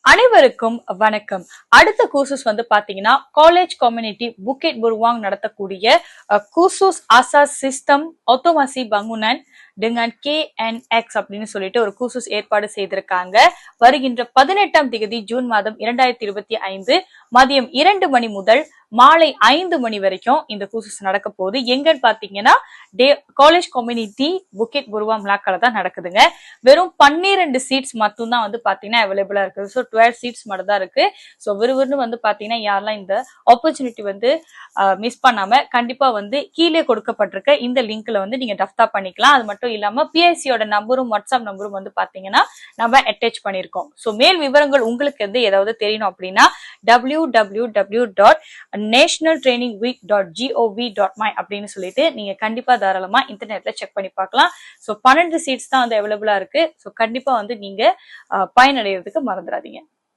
அனைவருக்கும் வணக்கம். அடுத்த கூசஸ் வந்து பாத்தீங்கன்னா காலேஜ் கம்யூனிட்டி புக்கெட் புர்வாங் நடத்தக்கூடிய கூசஸ் ஆசா சிஸ்டம் ஆட்டோமசி பங்குனன் dengan KNX அப்படின்னு சொல்லிட்டு ஒரு கூசஸ் ஏற்பாடு செய்திருக்காங்க. வருகின்ற 18ஆம் தேதி ஜூன் மாதம் 2025 மதியம் 2 மணி முதல் மாலை 5 மணி வரைக்கும் இந்த கூசஸ் நடக்க போகுது. எங்கன்னு பாத்தீங்கன்னா காலேஜ் கம்யூனிட்டி புக்கெட் புர்வா மிளாக்கால தான் நடக்குதுங்க. வெறும் 12 சீட்ஸ் மட்டும் தான் வந்து பாத்தீங்கன்னா அவைலபிளா இருக்குது. ஸோ 12 சீட்ஸ் மட்டும் தான் இருக்கு. ஸோ விறுவிறுன்னு வந்து பாத்தீங்கன்னா யாரெல்லாம் இந்த ஆப்பர்ச்சுனிட்டி வந்து மிஸ் பண்ணாம கண்டிப்பா வந்து கீழே கொடுக்கப்பட்டிருக்க இந்த லிங்க்ல வந்து நீங்க டஃப்தா பண்ணிக்கலாம். அது மட்டும் இல்லாம பிஐசியோட நம்பரும் வாட்ஸ்அப் நம்பரும் வந்து பாத்தீங்கன்னா நம்ம அட்டாச் பண்ணிருக்கோம். ஸோ மேல் விவரங்கள் உங்களுக்கு வந்து ஏதாவது தெரியணும் அப்படின்னா www.nationaltrainingweek.gov.my அப்படின்னு சொல்லிட்டு நீங்க கண்டிப்பா தாராளமா இன்டர்நெட்ல செக் பண்ணி பார்க்கலாம். ஸோ 12 சீட்ஸ் தான் வந்து அவைலபிளா இருக்கு. ஸோ கண்டிப்பா வந்து நீங்க பயனடைகிறதுக்கு மறந்துடாதீங்க.